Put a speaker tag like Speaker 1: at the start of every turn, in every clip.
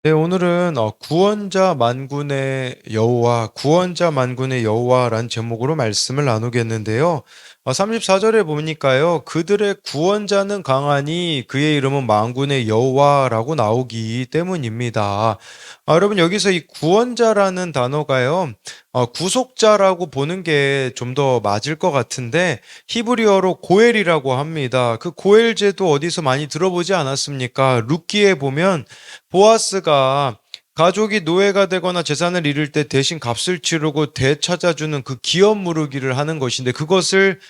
Speaker 1: 네, 오늘은 구원자 만군의 여호와, 구원자 만군의 여호와라는 제목으로 말씀을 나누겠는데요. 34절에 보니까요, 그들의 구원자는 강하니 그의 이름은 만군의 여호와라고 나오기 때문입니다. 여러분, 여기서 이 구원자라는 단어가요, 구속자라고 보는 게 좀 더 맞을 것 같은데, 히브리어로 고엘이라고 합니다. 그 고엘제도 어디서 많이 들어보지 않았습니까? 룻기에 보면 보아스가 가족이 노예가 되거나 재산을 잃을 때 대신 값을 치르고 되찾아주는 그 기업 무르기를 하는 것인데 그것을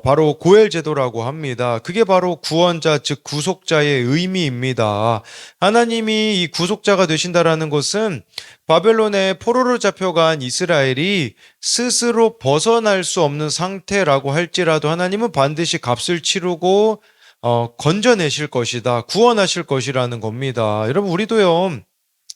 Speaker 1: 바로 고엘 제도라고 합니다. 그게 바로 구원자, 즉 구속자의 의미입니다. 하나님이 이 구속자가 되신다라는 것은 바벨론에 포로로 잡혀간 이스라엘이 스스로 벗어날 수 없는 상태라고 할지라도 하나님은 반드시 값을 치르고 건져내실 것이다. 구원하실 것이라는 겁니다. 여러분, 우리도요,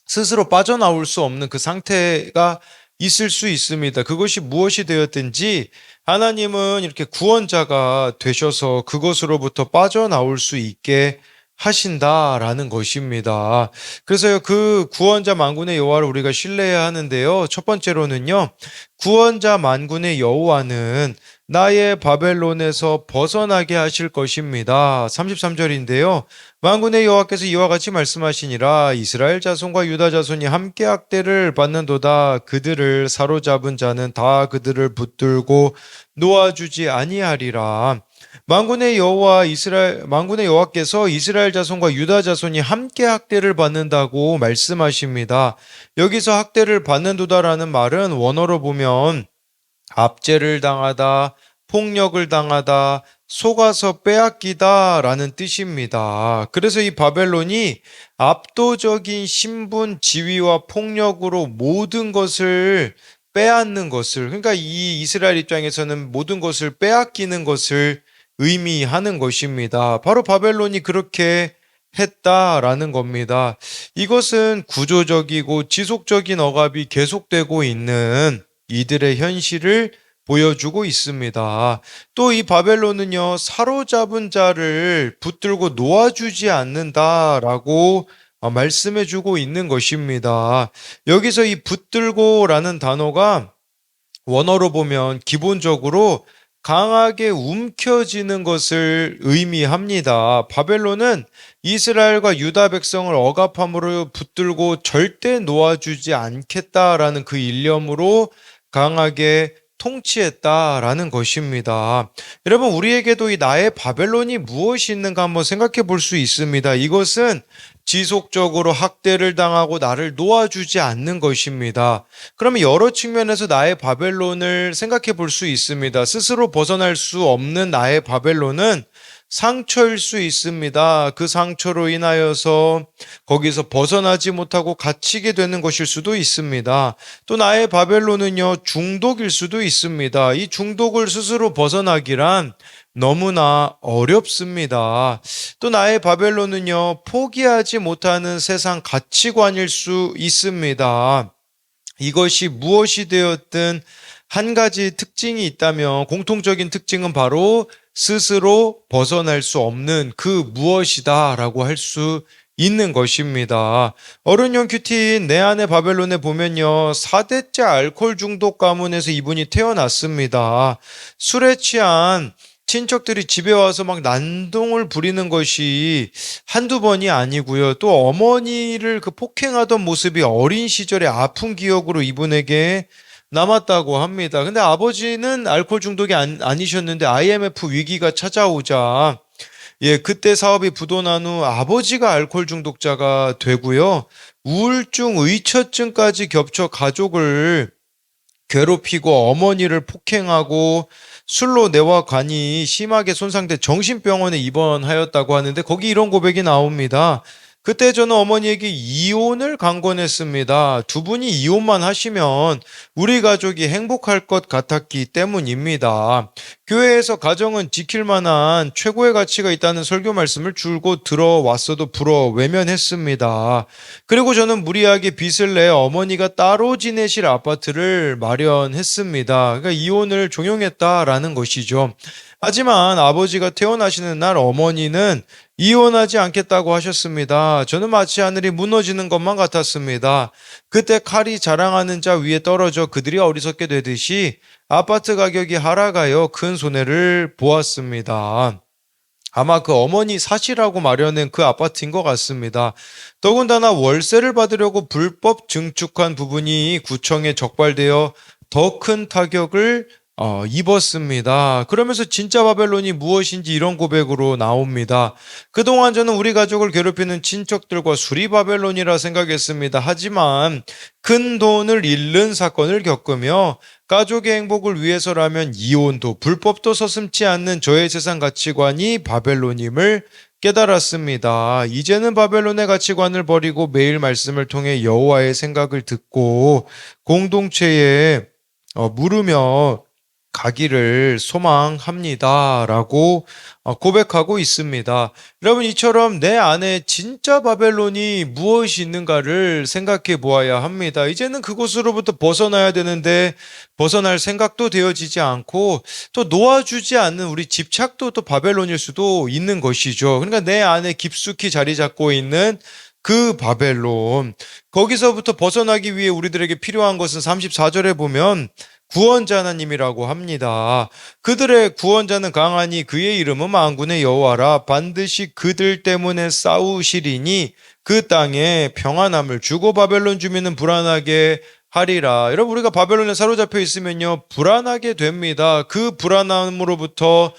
Speaker 1: 스스로 빠져나올 수 없는 그 상태가 있을 수 있습니다. 그것이 무엇이 되었든지 하나님은 이렇게 구원자가 되셔서 그것으로부터 빠져나올 수 있게 하신다라는 것입니다. 그래서요, 그 구원자 만군의 여호와를 우리가 신뢰해야 하는데요. 첫 번째로는요, 구원자 만군의 여호와는 나의 바벨론에서 벗어나게 하실 것입니다. 33절인데요. 만군의 여호와께서 이와 같이 말씀하시니라. 이스라엘 자손과 유다 자손이 함께 학대를 받는도다. 그들을 사로잡은 자는 다 그들을 붙들고 놓아주지 아니하리라. 만군의 여호와께서 이스라엘 자손과 유다 자손이 함께 학대를 받는다고 말씀하십니다. 여기서 학대를 받는도다라는 말은 원어로 보면 압제를 당하다, 폭력을 당하다, 속아서 빼앗기다 라는 뜻입니다. 그래서 이 바벨론이 압도적인 신분, 지위와 폭력으로 모든 것을 빼앗는 것을, 그러니까 이 이스라엘 입장에서는 모든 것을 빼앗기는 것을 의미하는 것입니다. 바로 바벨론이 그렇게 했다라는 겁니다. 이것은 구조적이고 지속적인 억압이 계속되고 있는 이들의 현실을 보여주고 있습니다. 또 이 바벨론은요, 사로잡은 자를 붙들고 놓아주지 않는다라고 말씀해주고 있는 것입니다. 여기서 이 붙들고라는 단어가 원어로 보면 기본적으로 강하게 움켜쥐는 것을 의미합니다. 바벨론은 이스라엘과 유다 백성을 억압함으로 붙들고 절대 놓아주지 않겠다라는 그 일념으로 강하게 통치했다라는 것입니다. 여러분, 우리에게도 이 나의 바벨론이 무엇이 있는가 한번 생각해 볼 수 있습니다. 이것은 지속적으로 학대를 당하고 나를 놓아주지 않는 것입니다. 그러면 여러 측면에서 나의 바벨론을 생각해 볼 수 있습니다. 스스로 벗어날 수 없는 나의 바벨론은 상처일 수 있습니다. 그 상처로 인하여서 거기서 벗어나지 못하고 갇히게 되는 것일 수도 있습니다. 또 나의 바벨론은요, 중독일 수도 있습니다. 이 중독을 스스로 벗어나기란 너무나 어렵습니다. 또 나의 바벨론은요, 포기하지 못하는 세상 가치관일 수 있습니다. 이것이 무엇이 되었든 한 가지 특징이 있다면 공통적인 특징은 바로 스스로 벗어날 수 없는 그 무엇이다라고 할 수 있는 것입니다. 어른용 큐티인 내 안의 바벨론에 보면요, 4대째 알코올 중독 가문에서 이분이 태어났습니다. 술에 취한 친척들이 집에 와서 막 난동을 부리는 것이 한두 번이 아니고요. 또 어머니를 그 폭행하던 모습이 어린 시절의 아픈 기억으로 이분에게 남았다고 합니다. 근데 아버지는 알코올 중독이 아니셨는데 IMF 위기가 찾아오자 그때 사업이 부도난 후 아버지가 알코올 중독자가 되고요. 우울증, 의처증까지 겹쳐 가족을 괴롭히고 어머니를 폭행하고 술로 뇌와 간이 심하게 손상돼 정신병원에 입원하였다고 하는데 거기 이런 고백이 나옵니다. 그때 저는 어머니에게 이혼을 강권했습니다. 두 분이 이혼만 하시면 우리 가족이 행복할 것 같았기 때문입니다. 교회에서 가정은 지킬 만한 최고의 가치가 있다는 설교 말씀을 줄곧 들어왔어도 불어 외면했습니다. 그리고 저는 무리하게 빚을 내 어머니가 따로 지내실 아파트를 마련했습니다. 그러니까 이혼을 종용했다라는 것이죠. 하지만 아버지가 퇴원하시는 날 어머니는 이혼하지 않겠다고 하셨습니다. 저는 마치 하늘이 무너지는 것만 같았습니다. 그때 칼이 자랑하는 자 위에 떨어져 그들이 어리석게 되듯이 아파트 가격이 하락하여 큰 손해를 보았습니다. 아마 그 어머니 사시라고 마련한 그 아파트인 것 같습니다. 더군다나 월세를 받으려고 불법 증축한 부분이 구청에 적발되어 더 큰 타격을 입었습니다. 그러면서 진짜 바벨론이 무엇인지 이런 고백으로 나옵니다. 그동안 저는 우리 가족을 괴롭히는 친척들과 수리 바벨론이라 생각했습니다. 하지만 큰 돈을 잃는 사건을 겪으며 가족의 행복을 위해서라면 이혼도 불법도 서슴지 않는 저의 세상 가치관이 바벨론임을 깨달았습니다. 이제는 바벨론의 가치관을 버리고 매일 말씀을 통해 여호와의 생각을 듣고 공동체에 물으며 가기를 소망합니다라고 고백하고 있습니다. 여러분, 이처럼 내 안에 진짜 바벨론이 무엇이 있는가를 생각해 보아야 합니다. 이제는 그곳으로부터 벗어나야 되는데 벗어날 생각도 되어지지 않고 또 놓아주지 않는 우리 집착도 또 바벨론일 수도 있는 것이죠. 그러니까 내 안에 깊숙이 자리 잡고 있는 그 바벨론, 거기서부터 벗어나기 위해 우리들에게 필요한 것은 34절에 보면 구원자 하나님이라고 합니다. 그들의 구원자는 강하니 그의 이름은 만군의 여호와라. 반드시 그들 때문에 싸우시리니 그 땅에 평안함을 주고 바벨론 주민은 불안하게 하리라. 여러분, 우리가 바벨론에 사로잡혀 있으면요, 불안하게 됩니다. 그 불안함으로부터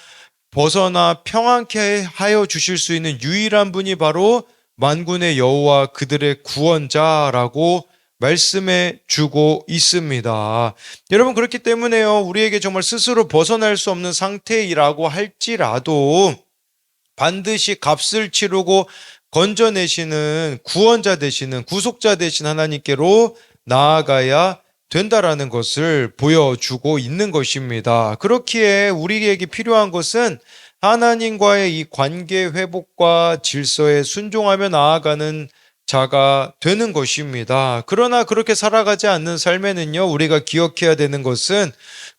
Speaker 1: 벗어나 평안케 하여 주실 수 있는 유일한 분이 바로 만군의 여호와, 그들의 구원자라고 말씀해 주고 있습니다. 여러분, 그렇기 때문에요, 우리에게 정말 스스로 벗어날 수 없는 상태이라고 할지라도 반드시 값을 치르고 건져내시는 구원자 되시는, 구속자 되신 하나님께로 나아가야 된다라는 것을 보여주고 있는 것입니다. 그렇기에 우리에게 필요한 것은 하나님과의 이 관계 회복과 질서에 순종하며 나아가는 자가 되는 것입니다. 그러나 그렇게 살아가지 않는 삶에는요, 우리가 기억해야 되는 것은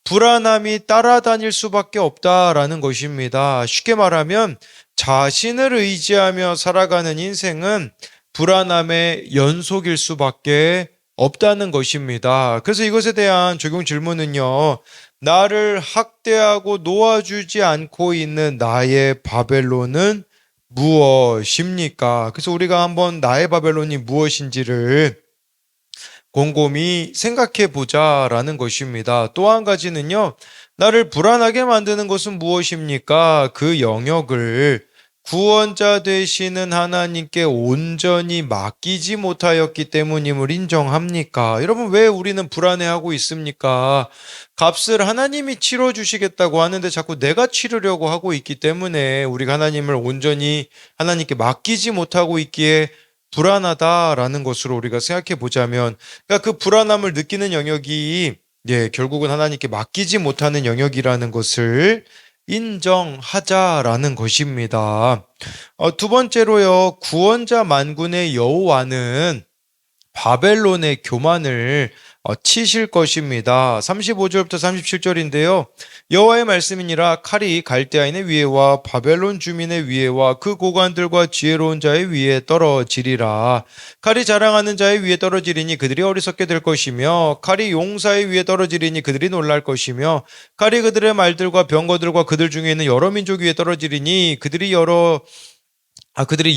Speaker 1: 불안함이 따라다닐 수밖에 없다라는 것입니다. 쉽게 말하면 자신을 의지하며 살아가는 인생은 불안함의 연속일 수밖에 없다는 것입니다. 그래서 이것에 대한 적용 질문은요, 나를 학대하고 놓아주지 않고 있는 나의 바벨론은 무엇입니까? 그래서 우리가 한번 나의 바벨론이 무엇인지를 곰곰이 생각해 보자라는 것입니다. 또 한 가지는요, 나를 불안하게 만드는 것은 무엇입니까? 그 영역을 구원자 되시는 하나님께 온전히 맡기지 못하였기 때문임을 인정합니까? 여러분, 왜 우리는 불안해하고 있습니까? 값을 하나님이 치러주시겠다고 하는데 자꾸 내가 치르려고 하고 있기 때문에 우리가 하나님을 온전히 하나님께 맡기지 못하고 있기에 불안하다라는 것으로 우리가 생각해 보자면, 그러니까 그 불안함을 느끼는 영역이 결국은 하나님께 맡기지 못하는 영역이라는 것을 인정하자라는 것입니다. 두 번째로요, 구원자 만군의 여호와는 바벨론의 교만을 치실 것입니다. 35절부터 37절인데요. 여호와의 말씀이니라. 칼이 갈대아인의 위에와 바벨론 주민의 위에와 그 고관들과 지혜로운 자의 위에 떨어지리라. 칼이 자랑하는 자의 위에 떨어지리니 그들이 어리석게 될 것이며, 칼이 용사의 위에 떨어지리니 그들이 놀랄 것이며, 칼이 그들의 말들과 병거들과 그들 중에 있는 여러 민족 위에 떨어지리니 그들이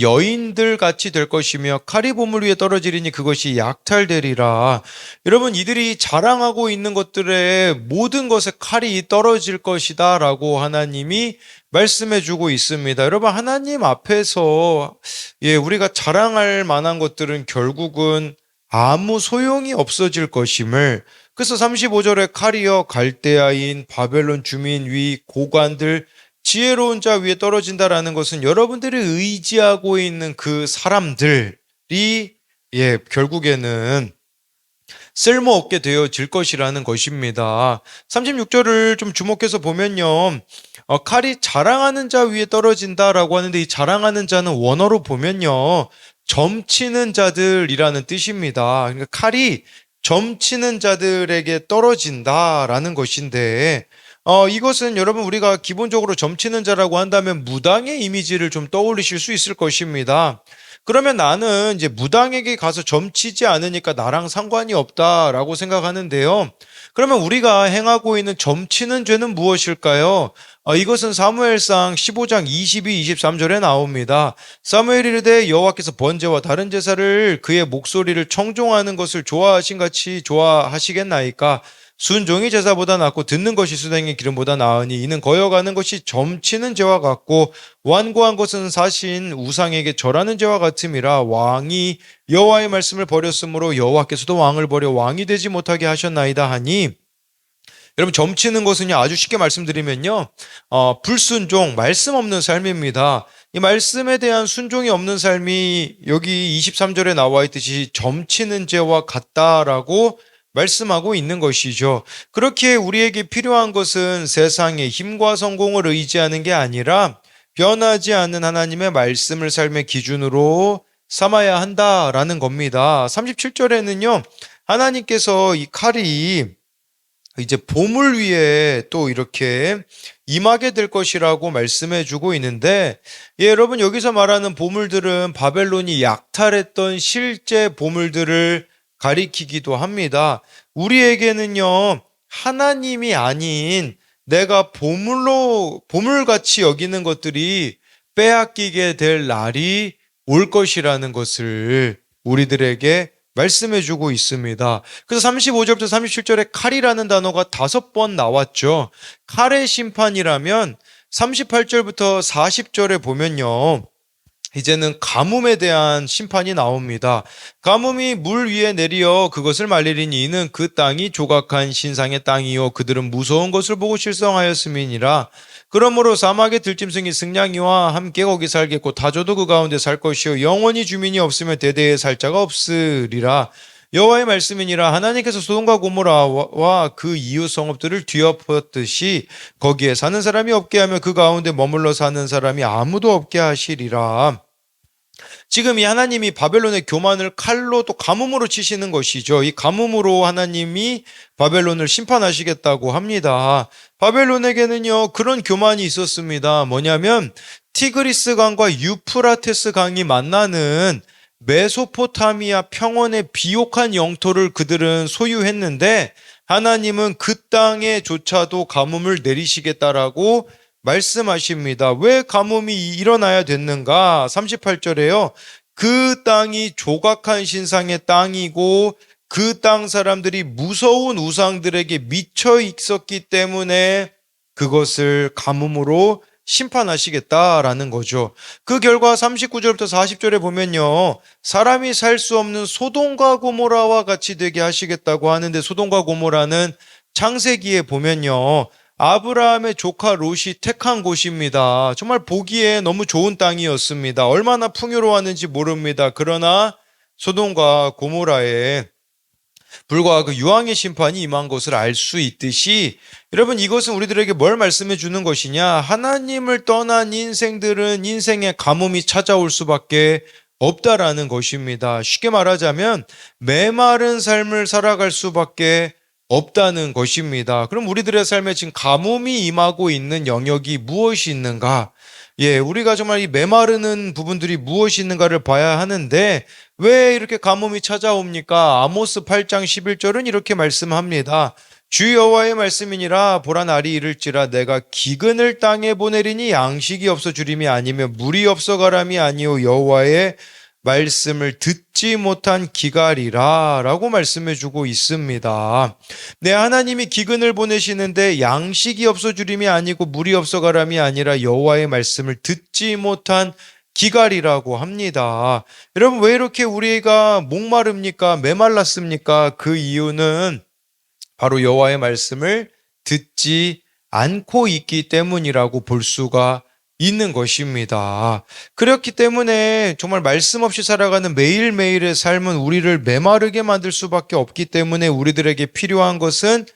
Speaker 1: 여인들 같이 될 것이며, 칼이 보물 위에 떨어지리니 그것이 약탈되리라. 여러분, 이들이 자랑하고 있는 것들의 모든 것에 칼이 떨어질 것이다 라고 하나님이 말씀해 주고 있습니다. 여러분, 하나님 앞에서 우리가 자랑할 만한 것들은 결국은 아무 소용이 없어질 것임을, 그래서 35절에 칼이여 갈대아인 바벨론 주민 위 고관들 지혜로운 자 위에 떨어진다라는 것은 여러분들이 의지하고 있는 그 사람들이 결국에는 쓸모없게 되어질 것이라는 것입니다. 36절을 좀 주목해서 보면요, 칼이 자랑하는 자 위에 떨어진다라고 하는데, 이 자랑하는 자는 원어로 보면요, 점치는 자들이라는 뜻입니다. 그러니까 칼이 점치는 자들에게 떨어진다라는 것인데, 이것은 여러분 우리가 기본적으로 점치는 자라고 한다면 무당의 이미지를 좀 떠올리실 수 있을 것입니다. 그러면 나는 이제 무당에게 가서 점치지 않으니까 나랑 상관이 없다라고 생각하는데요. 그러면 우리가 행하고 있는 점치는 죄는 무엇일까요? 이것은 사무엘상 15장 22, 23절에 나옵니다. 사무엘이 이르되 여호와께서 번제와 다른 제사를 그의 목소리를 청종하는 것을 좋아하신 같이 좋아하시겠나이까? 순종이 제사보다 낫고 듣는 것이 수댕의 기름보다 나으니 이는 거여가는 것이 점치는 죄와 같고 완고한 것은 사신 우상에게 절하는 죄와 같음이라. 왕이 여호와의 말씀을 버렸으므로 여호와께서도 왕을 버려 왕이 되지 못하게 하셨나이다 하니, 여러분 점치는 것은요, 아주 쉽게 말씀드리면요, 불순종, 말씀 없는 삶입니다. 이 말씀에 대한 순종이 없는 삶이 여기 23절에 나와 있듯이 점치는 죄와 같다라고 말씀하고 있는 것이죠. 그렇게 우리에게 필요한 것은 세상의 힘과 성공을 의지하는 게 아니라 변하지 않는 하나님의 말씀을 삶의 기준으로 삼아야 한다라는 겁니다. 37절에는요, 하나님께서 이 칼이 이제 보물 위에 또 이렇게 임하게 될 것이라고 말씀해 주고 있는데, 여러분 여기서 말하는 보물들은 바벨론이 약탈했던 실제 보물들을 가리키기도 합니다. 우리에게는요, 하나님이 아닌 내가 보물같이 여기는 것들이 빼앗기게 될 날이 올 것이라는 것을 우리들에게 말씀해 주고 있습니다. 그래서 35절부터 37절에 칼이라는 단어가 5번 나왔죠. 칼의 심판이라면 38절부터 40절에 보면요, 이제는 가뭄에 대한 심판이 나옵니다. 가뭄이 물 위에 내리어 그것을 말리리니 이는 그 땅이 조각한 신상의 땅이요 그들은 무서운 것을 보고 실성하였음이니라. 그러므로 사막의 들짐승이 승냥이와 함께 거기 살겠고 타조도 그 가운데 살 것이요 영원히 주민이 없으며 대대에 살 자가 없으리라. 여호와의 말씀이니라. 하나님께서 소돔과 고모라와 그 이웃 성읍들을 뒤엎었듯이 거기에 사는 사람이 없게 하며 그 가운데 머물러 사는 사람이 아무도 없게 하시리라. 지금 이 하나님이 바벨론의 교만을 칼로 또 가뭄으로 치시는 것이죠. 이 가뭄으로 하나님이 바벨론을 심판하시겠다고 합니다. 바벨론에게는요, 그런 교만이 있었습니다. 뭐냐면 티그리스 강과 유프라테스 강이 만나는 메소포타미아 평원의 비옥한 영토를 그들은 소유했는데, 하나님은 그 땅에조차도 가뭄을 내리시겠다라고 말씀하십니다. 왜 가뭄이 일어나야 됐는가? 38절에요. 그 땅이 조각한 신상의 땅이고 그 땅 사람들이 무서운 우상들에게 미쳐 있었기 때문에 그것을 가뭄으로 심판하시겠다라는 거죠. 그 결과 39절부터 40절에 보면요, 사람이 살 수 없는 소돔과 고모라와 같이 되게 하시겠다고 하는데, 소돔과 고모라는 창세기에 보면요, 아브라함의 조카 롯이 택한 곳입니다. 정말 보기에 너무 좋은 땅이었습니다. 얼마나 풍요로웠는지 모릅니다. 그러나 소돔과 고모라에 불과 그 유황의 심판이 임한 것을 알 수 있듯이, 여러분 이것은 우리들에게 뭘 말씀해 주는 것이냐? 하나님을 떠난 인생들은 인생의 가뭄이 찾아올 수밖에 없다라는 것입니다. 쉽게 말하자면 메마른 삶을 살아갈 수밖에 없다는 것입니다. 그럼 우리들의 삶에 지금 가뭄이 임하고 있는 영역이 무엇이 있는가? 우리가 정말 이 메마르는 부분들이 무엇이 있는가를 봐야 하는데, 왜 이렇게 가뭄이 찾아옵니까? 아모스 8장 11절은 이렇게 말씀합니다. 주 여호와의 말씀이니라. 보라 날이 이를지라 내가 기근을 땅에 보내리니 양식이 없어 주림이 아니며 물이 없어 가람이 아니요 여호와의 말씀을 듣지 못한 기갈이라 라고 말씀해 주고 있습니다. 하나님이 기근을 보내시는데 양식이 없어 주림이 아니고 물이 없어 가람이 아니라 여호와의 말씀을 듣지 못한 기갈이라고 합니다. 여러분 왜 이렇게 우리가 목마릅니까? 메말랐습니까? 그 이유는 바로 여호와의 말씀을 듣지 않고 있기 때문이라고 볼 수가 있는 것입니다. 그렇기 때문에 정말 말씀 없이 살아가는 매일매일의 삶은 우리를 메마르게 만들 수밖에 없기 때문에 우리들에게 필요한 것은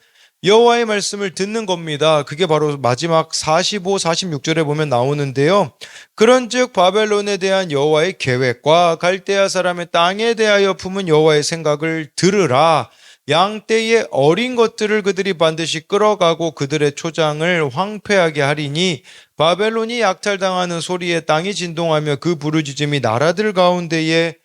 Speaker 1: 여호와의 말씀을 듣는 겁니다. 그게 바로 마지막 45, 46절에 보면 나오는데요. 그런즉 바벨론에 대한 여호와의 계획과 갈대아 사람의 땅에 대하여 품은 여호와의 생각을 들으라. 양떼의 어린 것들을 그들이 반드시 끌어가고 그들의 초장을 황폐하게 하리니 바벨론이 약탈당하는 소리에 땅이 진동하며 그 부르짖음이 나라들 가운데에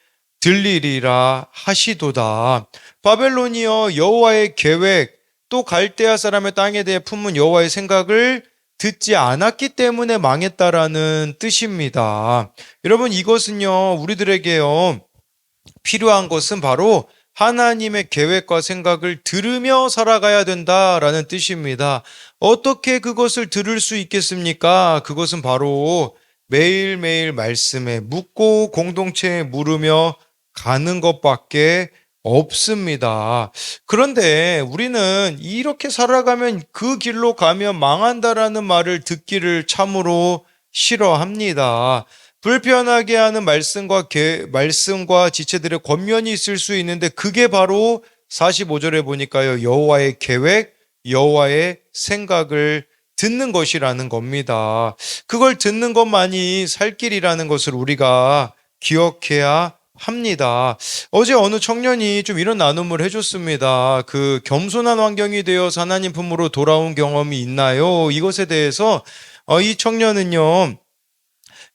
Speaker 1: 들리리라 하시도다. 바벨론이여 여호와의 계획 또 갈대아 사람의 땅에 대해 품은 여호와의 생각을 듣지 않았기 때문에 망했다라는 뜻입니다. 여러분 이것은요 우리들에게요 필요한 것은 바로 하나님의 계획과 생각을 들으며 살아가야 된다라는 뜻입니다. 어떻게 그것을 들을 수 있겠습니까? 그것은 바로 매일매일 말씀에 묻고 공동체에 물으며 가는 것밖에 없습니다. 그런데 우리는 이렇게 살아가면 그 길로 가면 망한다라는 말을 듣기를 참으로 싫어합니다. 불편하게 하는 말씀과 지체들의 권면이 있을 수 있는데 그게 바로 45절에 보니까요. 여호와의 계획, 여호와의 생각을 듣는 것이라는 겁니다. 그걸 듣는 것만이 살 길이라는 것을 우리가 기억해야 합니다. 어제 어느 청년이 좀 이런 나눔을 해줬습니다. 그 겸손한 환경이 되어서 하나님 품으로 돌아온 경험이 있나요? 이것에 대해서 이 청년은요.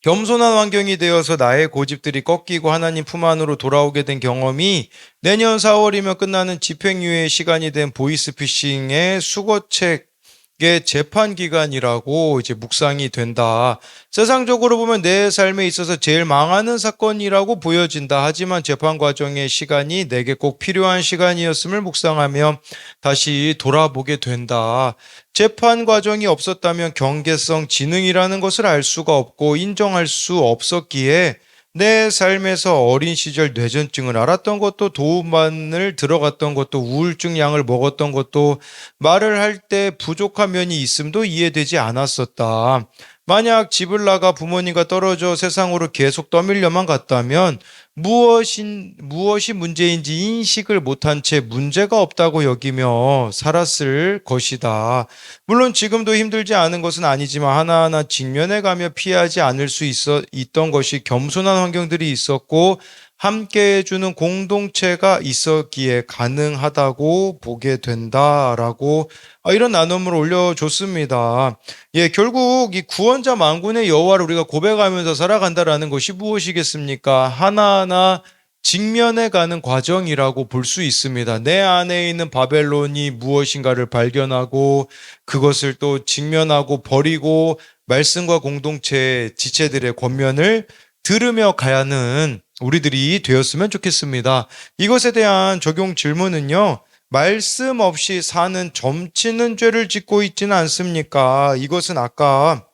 Speaker 1: 겸손한 환경이 되어서 나의 고집들이 꺾이고 하나님 품 안으로 돌아오게 된 경험이 내년 4월이면 끝나는 집행유예 시간이 된 보이스피싱의 수거책의 재판 기간이라고 이제 묵상이 된다. 세상적으로 보면 내 삶에 있어서 제일 망하는 사건이라고 보여진다. 하지만 재판 과정의 시간이 내게 꼭 필요한 시간이었음을 묵상하며 다시 돌아보게 된다. 재판 과정이 없었다면 경계성, 지능이라는 것을 알 수가 없고 인정할 수 없었기에 내 삶에서 어린 시절 뇌전증을 앓았던 것도 도움만을 들어갔던 것도 우울증 약을 먹었던 것도 말을 할 때 부족한 면이 있음도 이해되지 않았었다. 만약 집을 나가 부모님과 떨어져 세상으로 계속 떠밀려만 갔다면 무엇이 문제인지 인식을 못한 채 문제가 없다고 여기며 살았을 것이다. 물론 지금도 힘들지 않은 것은 아니지만 하나하나 직면해가며 피하지 않을 수 있던 것이 겸손한 환경들이 있었고 함께 해주는 공동체가 있었기에 가능하다고 보게 된다라고 이런 나눔을 올려줬습니다. 예, 결국 이 구원자 만군의 여호와를 우리가 고백하면서 살아간다라는 것이 무엇이겠습니까? 하나하나 직면해가는 과정이라고 볼 수 있습니다. 내 안에 있는 바벨론이 무엇인가를 발견하고 그것을 또 직면하고 버리고 말씀과 공동체 지체들의 권면을 들으며 가야 하는 우리들이 되었으면 좋겠습니다. 이것에 대한 적용 질문은요. 말씀 없이 사는 점치는 죄를 짓고 있지는 않습니까? 이것은 아까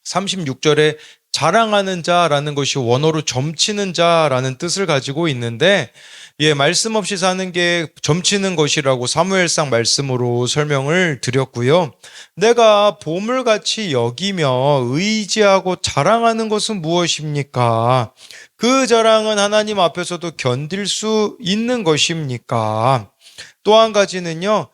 Speaker 1: 36절에 자랑하는 자라는 것이 원어로 점치는 자라는 뜻을 가지고 있는데 예, 말씀 없이 사는 게 점치는 것이라고 사무엘상 말씀으로 설명을 드렸고요. 내가 보물같이 여기며 의지하고 자랑하는 것은 무엇입니까? 그 자랑은 하나님 앞에서도 견딜 수 있는 것입니까? 또 한 가지는요.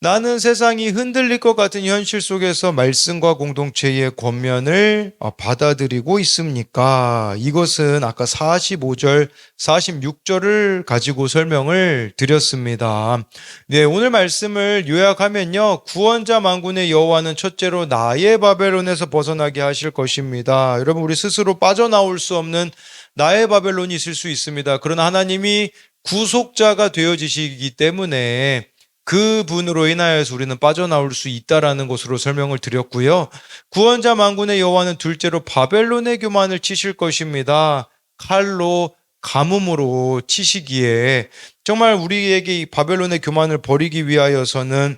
Speaker 1: 나는 세상이 흔들릴 것 같은 현실 속에서 말씀과 공동체의 권면을 받아들이고 있습니까? 이것은 아까 45절, 46절을 가지고 설명을 드렸습니다. 네, 오늘 말씀을 요약하면요. 구원자 만군의 여호와는 첫째로 나의 바벨론에서 벗어나게 하실 것입니다. 여러분, 우리 스스로 빠져나올 수 없는 나의 바벨론이 있을 수 있습니다. 그러나 하나님이 구속자가 되어지시기 때문에 그 분으로 인하여서 우리는 빠져나올 수 있다라는 것으로 설명을 드렸고요. 구원자 만군의 여호와는 둘째로 바벨론의 교만을 치실 것입니다. 칼로 가뭄으로 치시기에 정말 우리에게 이 바벨론의 교만을 버리기 위하여서는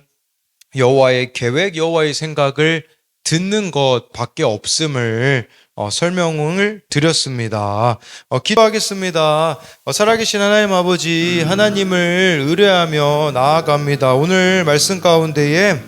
Speaker 1: 여호와의 계획, 여호와의 생각을 듣는 것밖에 없음을 설명을 드렸습니다. 기도하겠습니다. 살아계신 하나님 아버지, 하나님을 의뢰하며 나아갑니다. 오늘 말씀 가운데에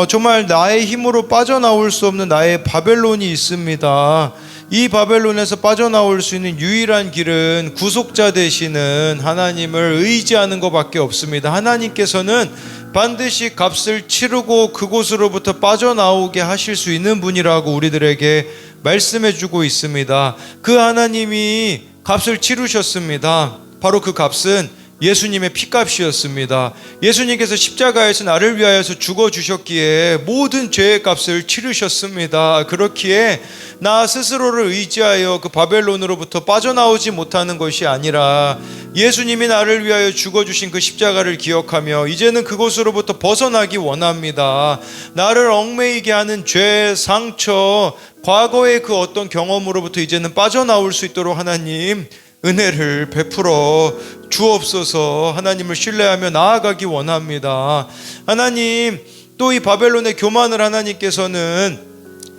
Speaker 1: 정말 나의 힘으로 빠져나올 수 없는 나의 바벨론이 있습니다. 이 바벨론에서 빠져나올 수 있는 유일한 길은 구속자 되시는 하나님을 의지하는 것밖에 없습니다. 하나님께서는 반드시 값을 치르고 그곳으로부터 빠져나오게 하실 수 있는 분이라고 우리들에게 말씀해 주고 있습니다. 그 하나님이 값을 치르셨습니다. 바로 그 값은 예수님의 피값이었습니다. 예수님께서 십자가에서 나를 위하여서 죽어주셨기에 모든 죄의 값을 치르셨습니다. 그렇기에 나 스스로를 의지하여 그 바벨론으로부터 빠져나오지 못하는 것이 아니라 예수님이 나를 위하여 죽어주신 그 십자가를 기억하며 이제는 그곳으로부터 벗어나기 원합니다. 나를 얽매이게 하는 죄, 상처, 과거의 그 어떤 경험으로부터 이제는 빠져나올 수 있도록 하나님 은혜를 베풀어 주옵소서. 하나님을 신뢰하며 나아가기 원합니다. 하나님, 또 이 바벨론의 교만을 하나님께서는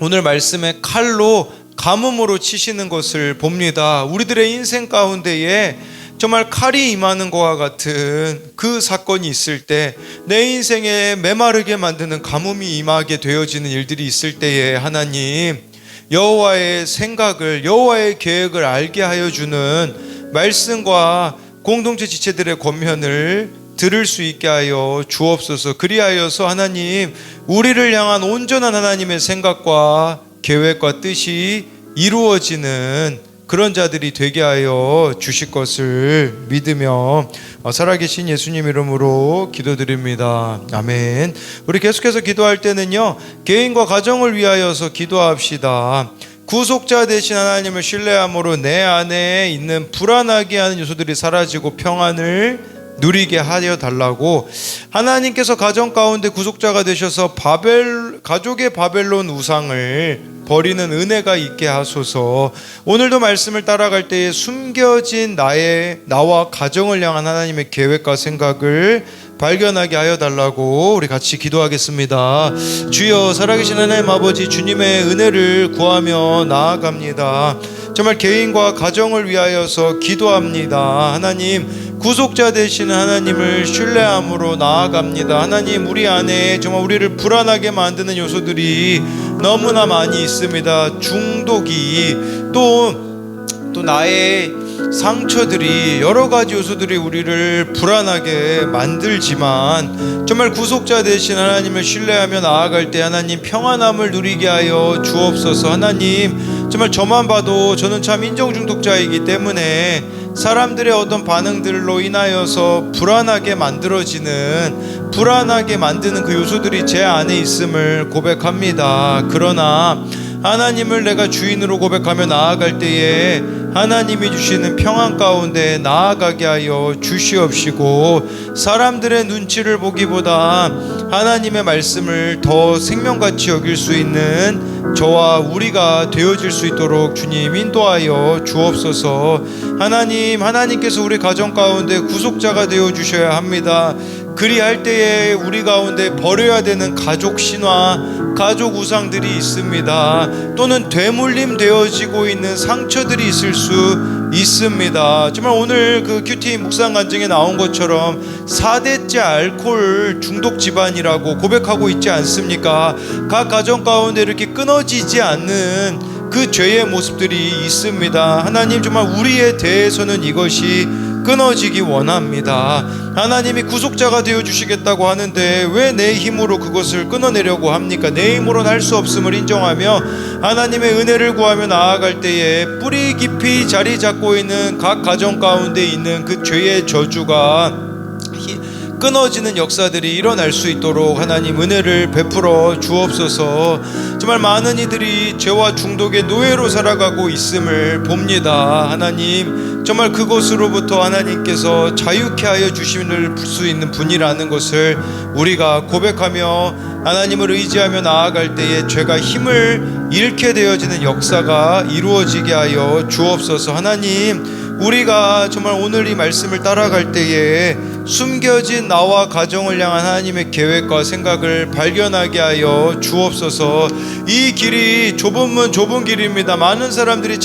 Speaker 1: 오늘 말씀에 칼로 가뭄으로 치시는 것을 봅니다. 우리들의 인생 가운데에 정말 칼이 임하는 것과 같은 그 사건이 있을 때 내 인생에 메마르게 만드는 가뭄이 임하게 되어지는 일들이 있을 때에 하나님, 여호와의 생각을, 여호와의 계획을 알게 하여 주는 말씀과 공동체 지체들의 권면을 들을 수 있게 하여 주옵소서. 그리하여서 하나님, 우리를 향한 온전한 하나님의 생각과 계획과 뜻이 이루어지는 그런 자들이 되게 하여 주실 것을 믿으며 살아계신 예수님 이름으로 기도드립니다. 아멘. 우리 계속해서 기도할 때는요, 개인과 가정을 위하여서 기도합시다. 구속자 되신 하나님을 신뢰함으로 내 안에 있는 불안하게 하는 요소들이 사라지고 평안을 누리게 하여 달라고, 하나님께서 가정 가운데 구속자가 되셔서 가족의 바벨론 우상을 버리는 은혜가 있게 하소서. 오늘도 말씀을 따라갈 때에 숨겨진 나와 가정을 향한 하나님의 계획과 생각을 발견하게 하여 달라고 우리 같이 기도하겠습니다. 주여, 살아계신 하나님 아버지, 주님의 은혜를 구하며 나아갑니다. 정말 개인과 가정을 위하여서 기도합니다. 하나님, 구속자 되시는 하나님을 신뢰함으로 나아갑니다. 하나님, 우리 안에 정말 우리를 불안하게 만드는 요소들이 너무나 많이 있습니다. 중독이, 또 나의 상처들이, 여러 가지 요소들이 우리를 불안하게 만들지만 정말 구속자 되신 하나님을 신뢰하며 나아갈 때 하나님 평안함을 누리게 하여 주옵소서. 하나님, 정말 저만 봐도 저는 참 인정 중독자이기 때문에 사람들의 어떤 반응들로 인하여서 불안하게 만들어지는, 불안하게 만드는 그 요소들이 제 안에 있음을 고백합니다. 그러나 하나님을 내가 주인으로 고백하며 나아갈 때에 하나님이 주시는 평안 가운데 나아가게 하여 주시옵시고, 사람들의 눈치를 보기보다 하나님의 말씀을 더 생명같이 여길 수 있는 저와 우리가 되어질 수 있도록 주님 인도하여 주옵소서. 하나님께서 우리 가정 가운데 구속자가 되어 주셔야 합니다. 그리할 때에 우리 가운데 버려야 되는 가족 신화, 가족 우상들이 있습니다. 또는 되물림 되어지고 있는 상처들이 있을 수 있습니다. 정말 오늘 그 큐티 묵상 간증에 나온 것처럼 4대째 알코올 중독 집안이라고 고백하고 있지 않습니까? 각 가정 가운데 이렇게 끊어지지 않는 그 죄의 모습들이 있습니다. 하나님, 정말 우리에 대해서는 이것이 끊어지기 원합니다. 하나님이 구속자가 되어주시겠다고 하는데 왜 내 힘으로 그것을 끊어내려고 합니까? 내 힘으로는 할 수 없음을 인정하며 하나님의 은혜를 구하며 나아갈 때에 뿌리 깊이 자리 잡고 있는 각 가정 가운데 있는 그 죄의 저주가 끊어지는 역사들이 일어날 수 있도록 하나님 은혜를 베풀어 주옵소서. 정말 많은 이들이 죄와 중독의 노예로 살아가고 있음을 봅니다. 하나님, 정말 그것으로부터 하나님께서 자유케 하여 주실 수 있는 분이라는 것을 우리가 고백하며 하나님을 의지하며 나아갈 때에 죄가 힘을 잃게 되어지는 역사가 이루어지게 하여 주옵소서. 하나님, 우리가 정말 오늘 이 말씀을 따라갈 때에 숨겨진 나와 가정을 향한 하나님의 계획과 생각을 발견하게 하여 주옵소서. 이 길이 좁은 길입니다. 많은 사람들이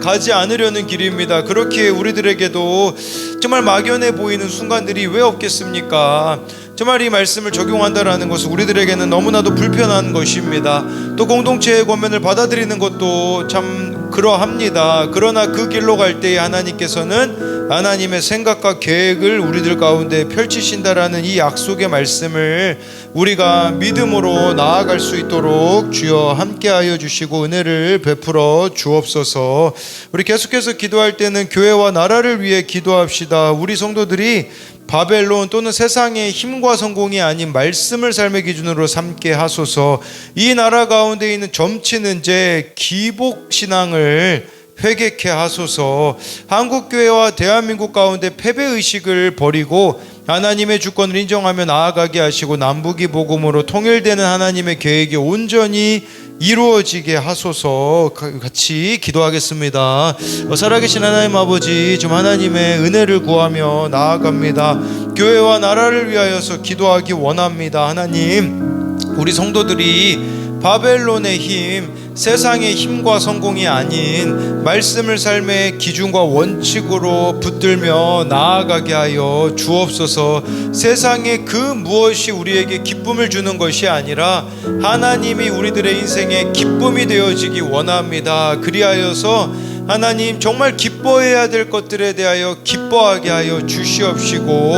Speaker 1: 가지 않으려는 길입니다. 그렇기에 우리들에게도 정말 막연해 보이는 순간들이 왜 없겠습니까? 정말 이 말씀을 적용한다라는 것은 우리들에게는 너무나도 불편한 것입니다. 또 공동체의 권면을 받아들이는 것도 참 그러합니다. 그러나 그 길로 갈 때에 하나님께서는 하나님의 생각과 계획을 우리들 가운데 펼치신다라는 이 약속의 말씀을 우리가 믿음으로 나아갈 수 있도록 주여 함께하여 주시고 은혜를 베풀어 주옵소서. 우리 계속해서 기도할 때는 교회와 나라를 위해 기도합시다. 우리 성도들이 바벨론 또는 세상의 힘과 성공이 아닌 말씀을 삶의 기준으로 삼게 하소서. 이 나라 가운데 있는 점치는 죄, 기복신앙을 회개케 하소서. 한국교회와 대한민국 가운데 패배의식을 버리고 하나님의 주권을 인정하며 나아가게 하시고 남북이 복음으로 통일되는 하나님의 계획이 온전히 이루어지게 하소서. 같이 기도하겠습니다. 살아계신 하나님 아버지, 좀 하나님의 은혜를 구하며 나아갑니다. 교회와 나라를 위하여서 기도하기 원합니다. 하나님, 우리 성도들이 바벨론의 힘, 세상의 힘과 성공이 아닌 말씀을 삶의 기준과 원칙으로 붙들며 나아가게 하여 주옵소서. 세상의 그 무엇이 우리에게 기쁨을 주는 것이 아니라 하나님이 우리들의 인생의 기쁨이 되어지기 원합니다. 그리하여서 하나님, 정말 기뻐해야 될 것들에 대하여 기뻐하게 하여 주시옵시고,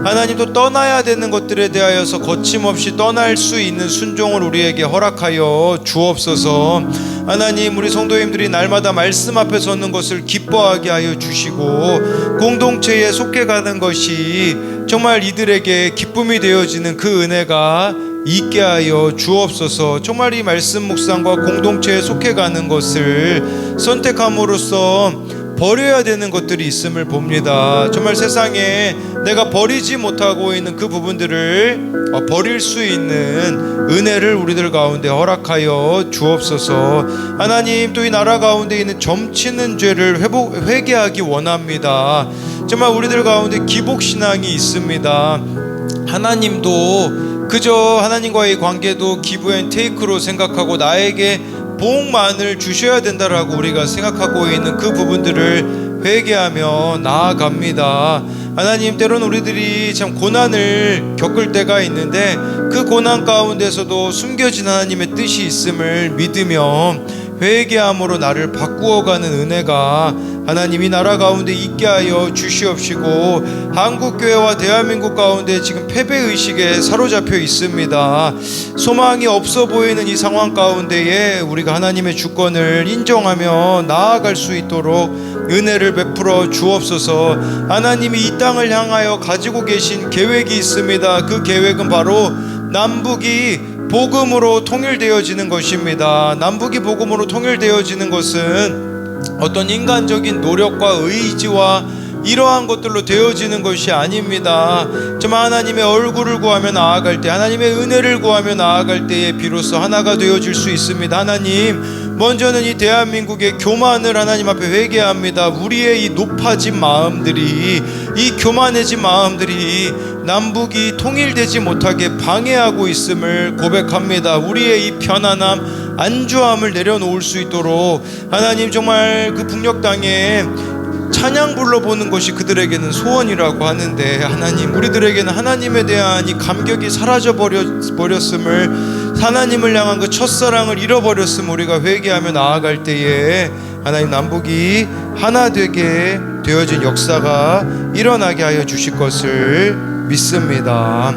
Speaker 1: 하나님 또 떠나야 되는 것들에 대하여서 거침없이 떠날 수 있는 순종을 우리에게 허락하여 주옵소서. 하나님, 우리 성도님들이 날마다 말씀 앞에 서는 것을 기뻐하게 하여 주시고, 공동체에 속해가는 것이 정말 이들에게 기쁨이 되어지는 그 은혜가 있게 하여 주옵소서. 정말 이 말씀 묵상과 공동체에 속해가는 것을 선택함으로써 버려야 되는 것들이 있음을 봅니다. 정말 세상에 내가 버리지 못하고 있는 그 부분들을 버릴 수 있는 은혜를 우리들 가운데 허락하여 주옵소서. 하나님, 또 이 나라 가운데 있는 점치는 죄를 회개하기 원합니다. 정말 우리들 가운데 기복신앙이 있습니다. 하나님도 그저 하나님과의 관계도 기브 앤 테이크로 생각하고 나에게 복만을 주셔야 된다라고 우리가 생각하고 있는 그 부분들을 회개하며 나아갑니다. 하나님, 때로는 우리들이 참 고난을 겪을 때가 있는데 그 고난 가운데서도 숨겨진 하나님의 뜻이 있음을 믿으며 회개함으로 나를 바꾸어가는 은혜가 하나님이 나라 가운데 있게 하여 주시옵시고, 한국교회와 대한민국 가운데 지금 패배의식에 사로잡혀 있습니다. 소망이 없어 보이는 이 상황 가운데에 우리가 하나님의 주권을 인정하며 나아갈 수 있도록 은혜를 베풀어 주옵소서. 하나님이 이 땅을 향하여 가지고 계신 계획이 있습니다. 그 계획은 바로 남북이 복음으로 통일되어지는 것입니다. 남북이 복음으로 통일되어지는 것은 어떤 인간적인 노력과 의지와 이러한 것들로 되어지는 것이 아닙니다. 정말 하나님의 얼굴을 구하며 나아갈 때, 하나님의 은혜를 구하며 나아갈 때에 비로소 하나가 되어질 수 있습니다. 하나님, 먼저는 이 대한민국의 교만을 하나님 앞에 회개합니다. 우리의 이 높아진 마음들이, 이 교만해진 마음들이 남북이 통일되지 못하게 방해하고 있음을 고백합니다. 우리의 이 편안함, 안주함을 내려놓을 수 있도록 하나님, 정말 그 북녘 땅에 찬양 불러보는 것이 그들에게는 소원이라고 하는데, 하나님, 우리들에게는 하나님에 대한 이 감격이 사라져 버렸음을, 하나님을 향한 그 첫사랑을 잃어버렸음을 우리가 회개하며 나아갈 때에 하나님, 남북이 하나 되게 되어진 역사가 일어나게 하여 주실 것을 믿습니다.